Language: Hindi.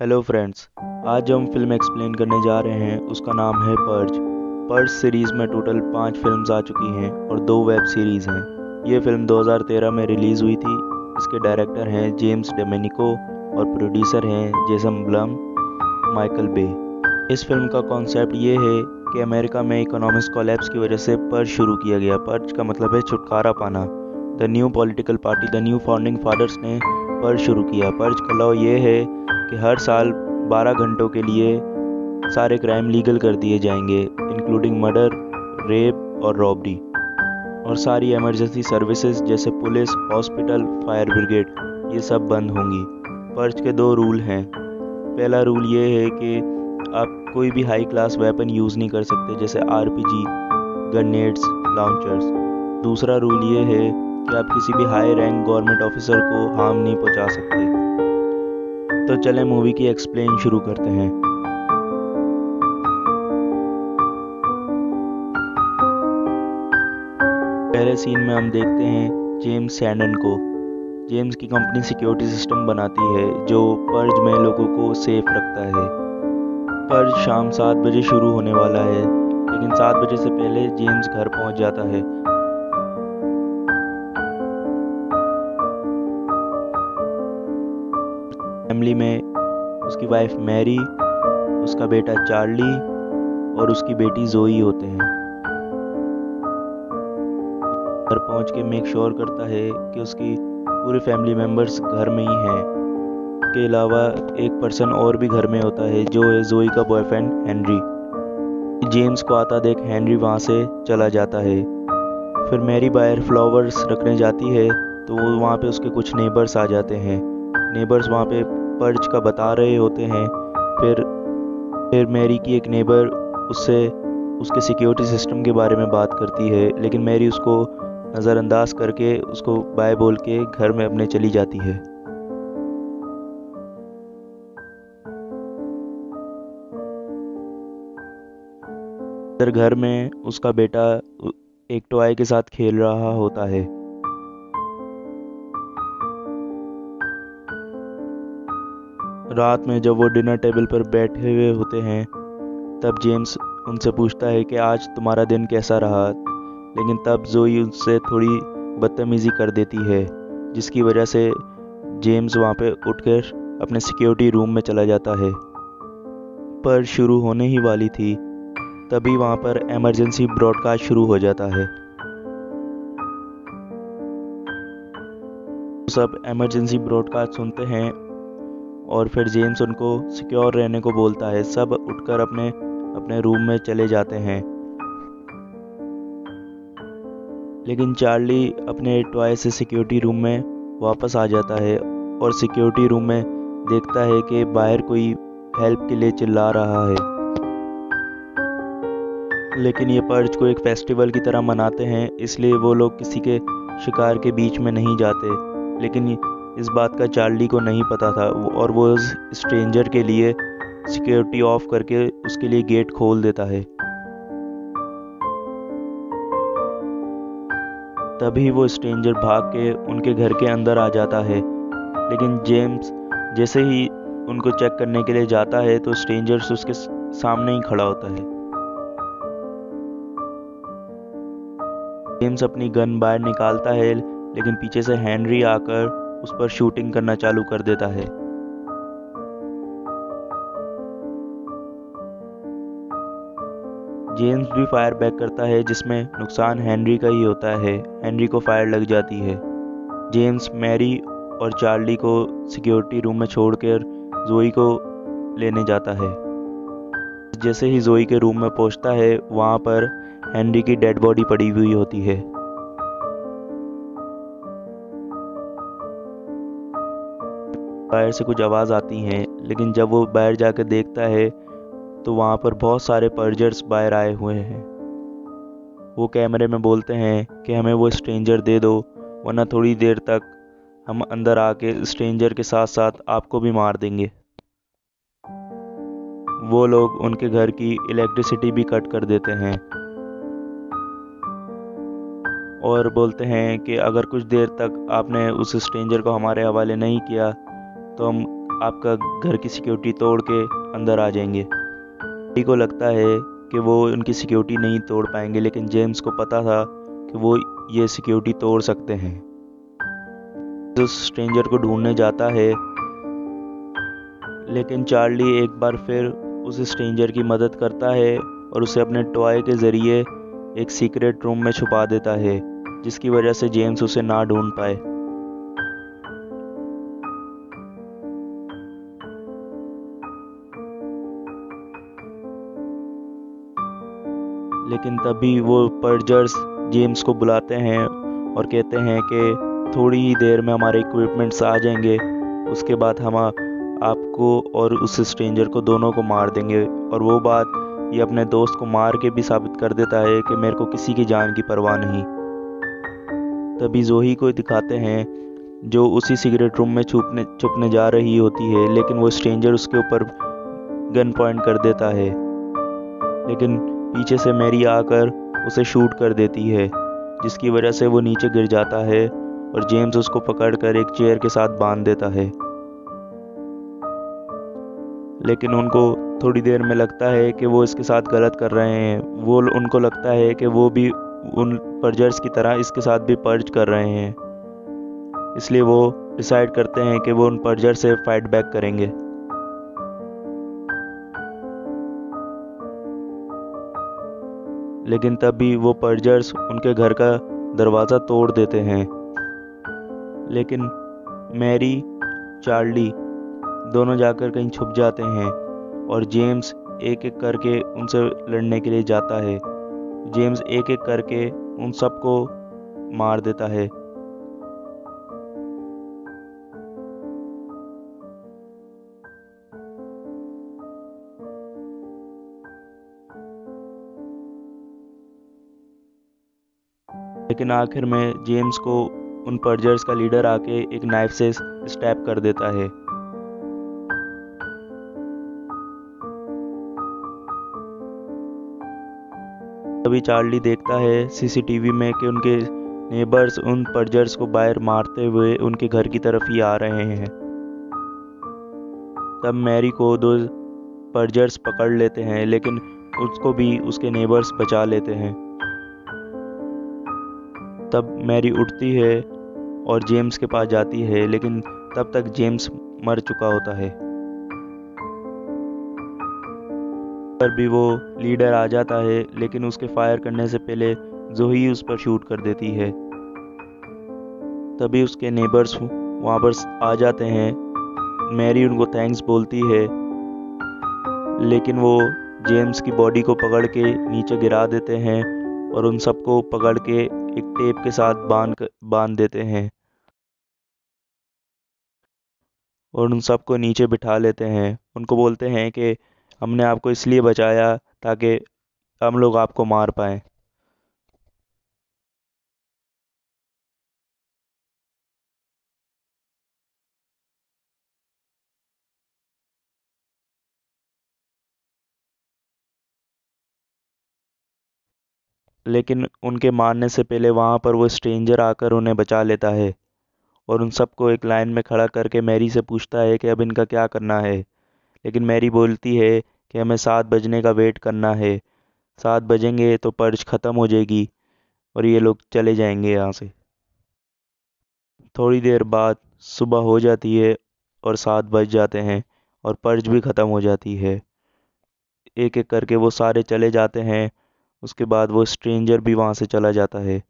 Hello friends. आज जो हम फिल्म एक्सप्लेन करने जा रहे हैं उसका नाम है पर्ज। पर्ज सीरीज़ में टोटल 5 फिल्म्स आ चुकी हैं और 2 वेब सीरीज़ हैं। ये फिल्म 2013 में रिलीज़ हुई थी। इसके डायरेक्टर हैं जेम्स डोमेनिको और प्रोड्यूसर हैं जेसन ब्लम, माइकल बे। इस फिल्म का कॉन्सेप्ट ये है कि अमेरिका में इकोनॉमिक्स कोलैप्स की वजह से पर्ज शुरू किया गया। पर्ज का मतलब है छुटकारा पाना। The new political party, the new founding fathers ने पर्ज शुरू किया। पर्ज का लॉ ये है कि हर साल 12 घंटों के लिए सारे क्राइम लीगल कर दिए जाएंगे, इंक्लूडिंग मर्डर, रेप और रॉबरी। और सारी इमरजेंसी सर्विसेज जैसे पुलिस, हॉस्पिटल, फायर ब्रिगेड ये सब बंद होंगी। पर्ज के 2 रूल हैं। पहला रूल ये है कि आप कोई भी हाई क्लास वेपन यूज़ नहीं कर सकते जैसे आरपीजी, ग्रेनेड्स, लॉन्चर्स। दूसरा रूल ये है कि आप किसी भी हाई रैंक गवर्नमेंट ऑफिसर को हार्म नहीं पहुंचा सकते। तो चलें मूवी की एक्सप्लेन शुरू करते हैं। पहले सीन में हम देखते हैं जेम्स सैंडन को। जेम्स की कंपनी सिक्योरिटी सिस्टम बनाती है जो पर्ज में लोगों को सेफ रखता है। पर्ज शाम 7 बजे शुरू होने वाला है, लेकिन 7 बजे से पहले जेम्स घर पहुंच जाता है। फैमिली में उसकी वाइफ मैरी, उसका बेटा चार्ली और उसकी बेटी जोई होते हैं। घर पहुंच के मेक श्योर करता है कि उसकी पूरे फैमिली मेम्बर्स घर में ही हैं। के अलावा एक पर्सन और भी घर में होता है जो है जोई का बॉयफ्रेंड हेनरी। जेम्स को आता देख हेनरी वहां से चला जाता है। फिर मैरी बाहर फ्लावर्स रखने जाती है तो वो वहाँ पे उसके कुछ नेबर्स आ जाते हैं। नेबर्स वहाँ पे पर्ज का बता रहे होते हैं। फिर मैरी की एक नेबर उससे उसके सिक्योरिटी सिस्टम के बारे में बात करती है, लेकिन मैरी उसको नज़रअंदाज करके उसको बाय बोल के घर में अपने चली जाती है। इधर घर में उसका बेटा एक टॉय के साथ खेल रहा होता है। रात में जब वो डिनर टेबल पर बैठे हुए होते हैं तब जेम्स उनसे पूछता है कि आज तुम्हारा दिन कैसा रहा, लेकिन तब जोई उससे थोड़ी बदतमीज़ी कर देती है, जिसकी वजह से जेम्स वहाँ पे उठकर अपने सिक्योरिटी रूम में चला जाता है। पर शुरू होने ही वाली थी तभी वहाँ पर इमरजेंसी ब्रॉडकास्ट शुरू हो जाता है। सब इमरजेंसी ब्रॉडकास्ट सुनते हैं और फिर जेम्स उनको सिक्योर रहने को बोलता है। सब उठकर अपने अपने रूम में चले जाते हैं, लेकिन चार्ली अपने टॉय से सिक्योरिटी रूम में वापस आ जाता है और सिक्योरिटी रूम में देखता है कि बाहर कोई हेल्प के लिए चिल्ला रहा है। लेकिन ये पर्ज को एक फेस्टिवल की तरह मनाते हैं, इसलिए वो लोग किसी के शिकार के बीच में नहीं जाते। लेकिन इस बात का चार्ली को नहीं पता था और वो उस स्ट्रेंजर के लिए सिक्योरिटी ऑफ करके उसके लिए गेट खोल देता है। तभी वो स्ट्रेंजर भाग के उनके घर के अंदर आ जाता है, लेकिन जेम्स जैसे ही उनको चेक करने के लिए जाता है तो स्ट्रेंजर्स उसके सामने ही खड़ा होता है। जेम्स अपनी गन बाहर निकालता है, लेकिन पीछे से हेनरी आकर उस पर शूटिंग करना चालू कर देता है। जेम्स भी फायर बैक करता है, जिसमें नुकसान हेनरी का ही होता है। हेनरी को फायर लग जाती है। जेम्स मैरी और चार्ली को सिक्योरिटी रूम में छोड़कर जोई को लेने जाता है। जैसे ही जोई के रूम में पहुंचता है वहां पर हेनरी की डेड बॉडी पड़ी हुई होती है। बाहर से कुछ आवाज़ आती हैं, लेकिन जब वो बाहर जाकर देखता है तो वहाँ पर बहुत सारे पर्जर्स बाहर आए हुए हैं। वो कैमरे में बोलते हैं कि हमें वो स्ट्रेंजर दे दो, वरना थोड़ी देर तक हम अंदर आके स्ट्रेंजर के साथ साथ आपको भी मार देंगे। वो लोग उनके घर की इलेक्ट्रिसिटी भी कट कर देते हैं और बोलते हैं कि अगर कुछ देर तक आपने उस स्ट्रेंजर को हमारे हवाले नहीं किया तो हम आपका घर की सिक्योरिटी तोड़ के अंदर आ जाएंगे। मैरी को लगता है कि वो उनकी सिक्योरिटी नहीं तोड़ पाएंगे, लेकिन जेम्स को पता था कि वो ये सिक्योरिटी तोड़ सकते हैं। उस स्ट्रेंजर को ढूंढने जाता है, लेकिन चार्ली एक बार फिर उस स्ट्रेंजर की मदद करता है और उसे अपने टॉय के ज़रिए एक सीक्रेट रूम में छुपा देता है, जिसकी वजह से जेम्स उसे ना ढूंढ पाए। लेकिन तभी वो पर्जर्स जेम्स को बुलाते हैं और कहते हैं कि थोड़ी ही देर में हमारे इक्विपमेंट्स आ जाएंगे, उसके बाद हम आपको और उस स्ट्रेंजर को दोनों को मार देंगे। और वो बात ये अपने दोस्त को मार के भी साबित कर देता है कि मेरे को किसी की जान की परवाह नहीं। तभी जोही को दिखाते हैं, जो उसी सिगरेट रूम में छुपने जा रही होती है, लेकिन वो स्ट्रेंजर उसके ऊपर गन पॉइंट कर देता है। लेकिन पीछे से मैरी आकर उसे शूट कर देती है, जिसकी वजह से वो नीचे गिर जाता है और जेम्स उसको पकड़कर एक चेयर के साथ बांध देता है। लेकिन उनको थोड़ी देर में लगता है कि वो इसके साथ गलत कर रहे हैं। उनको लगता है कि वो भी उन पर्जर्स की तरह इसके साथ भी पर्ज कर रहे हैं, इसलिए वो डिसाइड करते हैं कि वो उन पर्जर से फाइट बैक करेंगे। लेकिन तभी वो पर्जर्स उनके घर का दरवाज़ा तोड़ देते हैं। लेकिन मैरी, चार्ली दोनों जाकर कहीं छुप जाते हैं और जेम्स एक एक करके उनसे लड़ने के लिए जाता है। जेम्स एक एक करके उन सबको मार देता है। लेकिन आखिर में जेम्स को उन पर्जर्स का लीडर आके एक नाइफ से स्टैब कर देता है। तभी चार्ली देखता है सीसीटीवी में कि उनके नेबर्स उन पर्जर्स को बाहर मारते हुए उनके घर की तरफ ही आ रहे हैं। तब मैरी को दो पर्जर्स पकड़ लेते हैं, लेकिन उसको भी उसके नेबर्स बचा लेते हैं। तब मैरी उठती है और जेम्स के पास जाती है, लेकिन तब तक जेम्स मर चुका होता है। पर भी वो लीडर आ जाता है, लेकिन उसके फायर करने से पहले जोही उस पर शूट कर देती है। तभी उसके नेबर्स वहाँ पर आ जाते हैं। मैरी उनको थैंक्स बोलती है, लेकिन वो जेम्स की बॉडी को पकड़ के नीचे गिरा देते हैं और उन सबको पकड़ के एक टेप के साथ बांध देते हैं और उन सबको नीचे बिठा लेते हैं। उनको बोलते हैं कि हमने आपको इसलिए बचाया ताकि हम लोग आपको मार पाएं। लेकिन उनके मारने से पहले वहाँ पर वो स्ट्रेंजर आकर उन्हें बचा लेता है और उन सबको एक लाइन में खड़ा करके मैरी से पूछता है कि अब इनका क्या करना है। लेकिन मैरी बोलती है कि हमें 7 बजने का वेट करना है, 7 बजेंगे तो पर्च ख़त्म हो जाएगी और ये लोग चले जाएंगे यहाँ से। थोड़ी देर बाद सुबह हो जाती है और 7 बज जाते हैं और पर्च भी ख़त्म हो जाती है। एक एक करके वो सारे चले जाते हैं। उसके बाद वो स्ट्रेंजर भी वहाँ से चला जाता है।